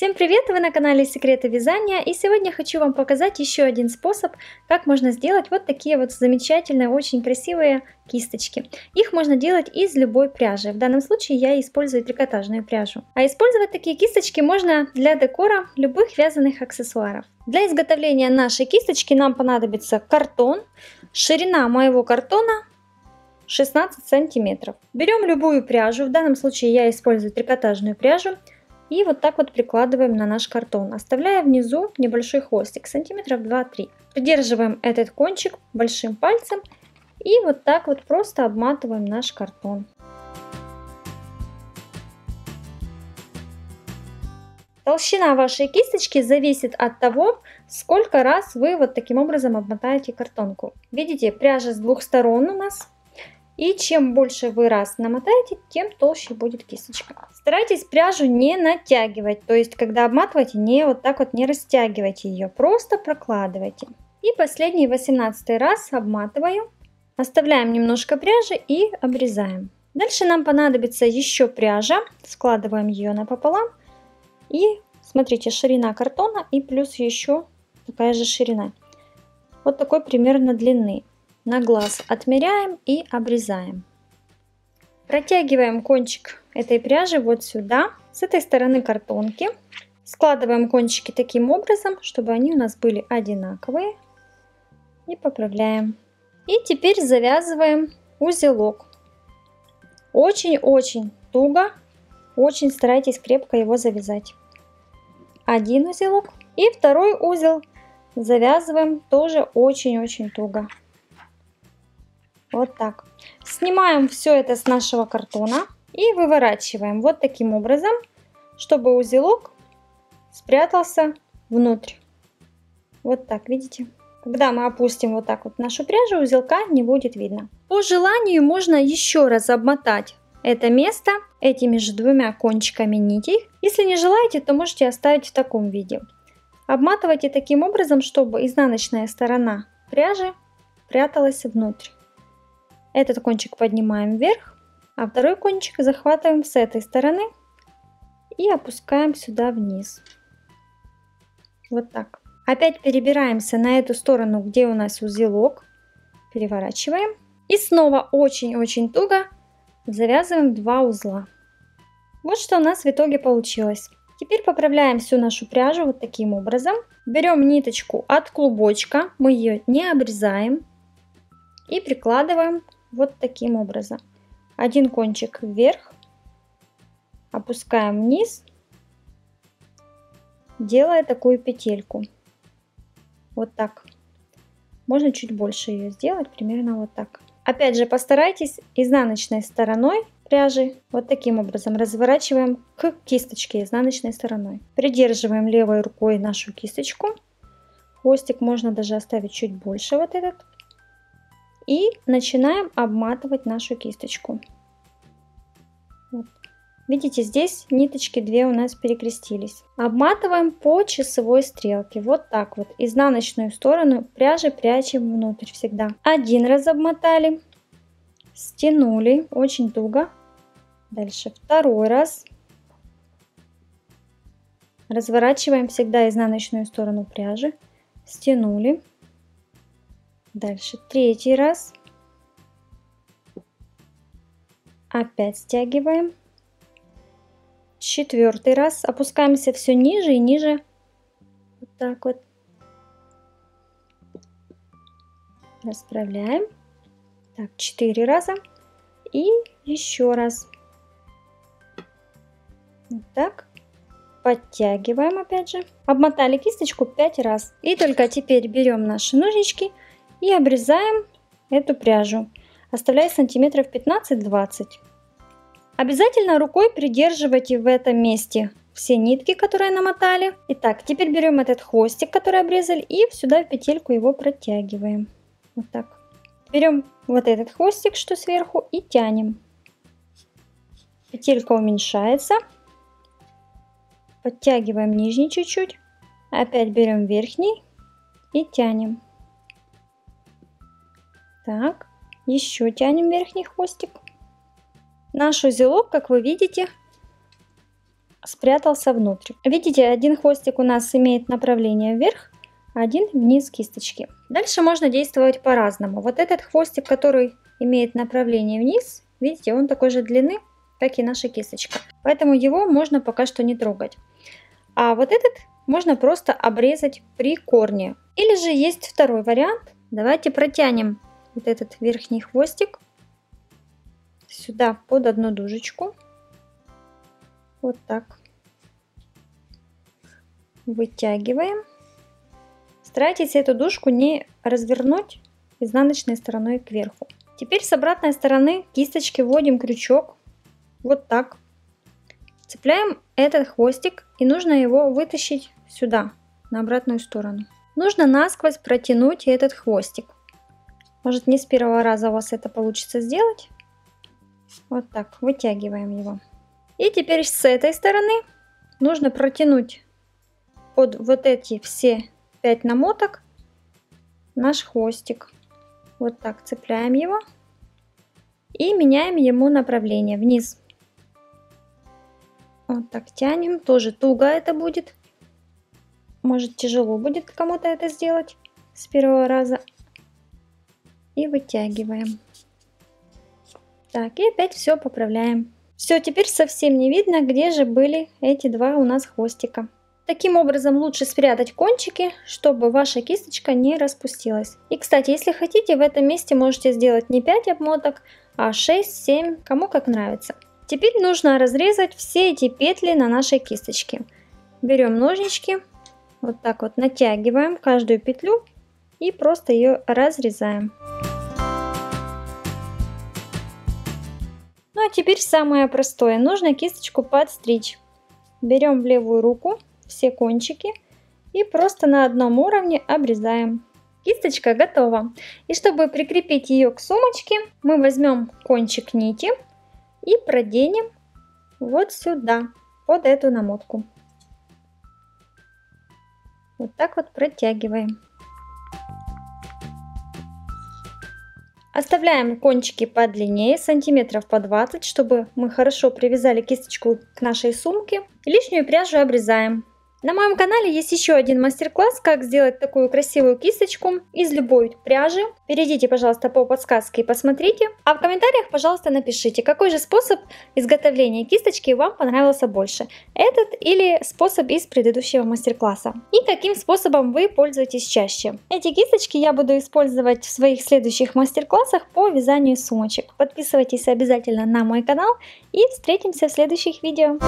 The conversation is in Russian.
Всем привет! Вы на канале Секреты Вязания, и сегодня хочу вам показать еще один способ, как можно сделать вот такие вот замечательные, очень красивые кисточки. Их можно делать из любой пряжи. В данном случае я использую трикотажную пряжу. А использовать такие кисточки можно для декора любых вязаных аксессуаров. Для изготовления нашей кисточки нам понадобится картон. Ширина моего картона 16 сантиметров. Берем любую пряжу, в данном случае я использую трикотажную пряжу. И вот так вот прикладываем на наш картон, оставляя внизу небольшой хвостик, сантиметров 2-3. Придерживаем этот кончик большим пальцем и вот так вот просто обматываем наш картон. Толщина вашей кисточки зависит от того, сколько раз вы вот таким образом обмотаете картонку. Видите, пряжа с двух сторон у нас. И чем больше вы раз намотаете, тем толще будет кисточка. Старайтесь пряжу не натягивать, то есть когда обматываете, не вот так вот не растягивайте ее, просто прокладывайте. И последний 18 раз обматываю, оставляем немножко пряжи и обрезаем. Дальше нам понадобится еще пряжа, складываем ее напополам. И смотрите, ширина картона и плюс еще такая же ширина. Вот такой примерно длины. На глаз отмеряем и обрезаем. Протягиваем кончик этой пряжи вот сюда, с этой стороны картонки. Складываем кончики таким образом, чтобы они у нас были одинаковые. И поправляем. И теперь завязываем узелок. Очень-очень туго, очень старайтесь крепко его завязать. Один узелок. И второй узел завязываем тоже очень-очень туго. Вот так. Снимаем все это с нашего картона и выворачиваем вот таким образом, чтобы узелок спрятался внутрь. Вот так, видите? Когда мы опустим вот так вот нашу пряжу, узелка не будет видно. По желанию можно еще раз обмотать это место этими же двумя кончиками нитей. Если не желаете, то можете оставить в таком виде. Обматывайте таким образом, чтобы изнаночная сторона пряжи пряталась внутрь. Этот кончик поднимаем вверх, а второй кончик захватываем с этой стороны и опускаем сюда вниз. Вот так. Опять перебираемся на эту сторону, где у нас узелок. Переворачиваем. И снова очень-очень туго завязываем 2 узла. Вот что у нас в итоге получилось. Теперь поправляем всю нашу пряжу вот таким образом. Берем ниточку от клубочка, мы ее не обрезаем. И прикладываем вот таким образом. Один кончик вверх, опускаем вниз, делая такую петельку. Вот так. Можно чуть больше ее сделать, примерно вот так. Опять же, постарайтесь изнаночной стороной пряжи вот таким образом разворачиваем к кисточке изнаночной стороной. Придерживаем левой рукой нашу кисточку. Хвостик можно даже оставить чуть больше вот этот. И начинаем обматывать нашу кисточку. Вот. Видите, здесь ниточки 2 у нас перекрестились. Обматываем по часовой стрелке. Вот так вот. Изнаночную сторону пряжи прячем внутрь всегда. Один раз обмотали. Стянули. Очень туго. Дальше второй раз. Разворачиваем всегда изнаночную сторону пряжи. Стянули. Дальше третий раз. Опять стягиваем. Четвертый раз. Опускаемся все ниже и ниже. Вот так вот. Расправляем. Так, 4 раза. И еще раз. Вот так. Подтягиваем опять же. Обмотали кисточку 5 раз. И только теперь берем наши ножнички и обрезаем эту пряжу, оставляя сантиметров 15-20. Обязательно рукой придерживайте в этом месте все нитки, которые намотали. Итак, теперь берем этот хвостик, который обрезали, и сюда в петельку его протягиваем. Вот так. Берем вот этот хвостик, что сверху, и тянем. Петелька уменьшается. Подтягиваем нижний чуть-чуть. Опять берем верхний и тянем. Так, еще тянем верхний хвостик. Наш узелок, как вы видите, спрятался внутрь. Видите, один хвостик у нас имеет направление вверх, один вниз кисточки. Дальше можно действовать по-разному. Вот этот хвостик, который имеет направление вниз, видите, он такой же длины, как и наша кисточка. Поэтому его можно пока что не трогать. А вот этот можно просто обрезать при корне. Или же есть второй вариант. Давайте протянем вот этот верхний хвостик сюда под одну дужечку. Вот так. Вытягиваем. Старайтесь эту дужку не развернуть изнаночной стороной кверху. Теперь с обратной стороны кисточки вводим крючок. Вот так. Цепляем этот хвостик и нужно его вытащить сюда, на обратную сторону. Нужно насквозь протянуть этот хвостик. Может, не с первого раза у вас это получится сделать. Вот так, вытягиваем его. И теперь с этой стороны нужно протянуть под вот эти все 5 намоток наш хвостик. Вот так цепляем его и меняем ему направление вниз. Вот так тянем, тоже туго это будет. Может, тяжело будет кому-то это сделать с первого раза. И вытягиваем. Так, и опять все поправляем. Все, теперь совсем не видно, где же были эти два у нас хвостика. Таким образом лучше спрятать кончики, чтобы ваша кисточка не распустилась. И, кстати, если хотите, в этом месте можете сделать не 5 обмоток, а 6-7, кому как нравится. Теперь нужно разрезать все эти петли на нашей кисточке. Берем ножнички, вот так вот натягиваем каждую петлю и просто ее разрезаем. Ну а теперь самое простое. Нужно кисточку подстричь. Берем в левую руку все кончики и просто на одном уровне обрезаем. Кисточка готова. И чтобы прикрепить ее к сумочке, мы возьмем кончик нити и проденем вот сюда, под эту намотку. Вот так вот протягиваем. Оставляем кончики подлиннее, сантиметров по 20, чтобы мы хорошо привязали кисточку к нашей сумке. Лишнюю пряжу обрезаем. На моем канале есть еще один мастер-класс, как сделать такую красивую кисточку из любой пряжи. Перейдите, пожалуйста, по подсказке и посмотрите. А в комментариях, пожалуйста, напишите, какой же способ изготовления кисточки вам понравился больше. Этот или способ из предыдущего мастер-класса. И каким способом вы пользуетесь чаще. Эти кисточки я буду использовать в своих следующих мастер-классах по вязанию сумочек. Подписывайтесь обязательно на мой канал и встретимся в следующих видео.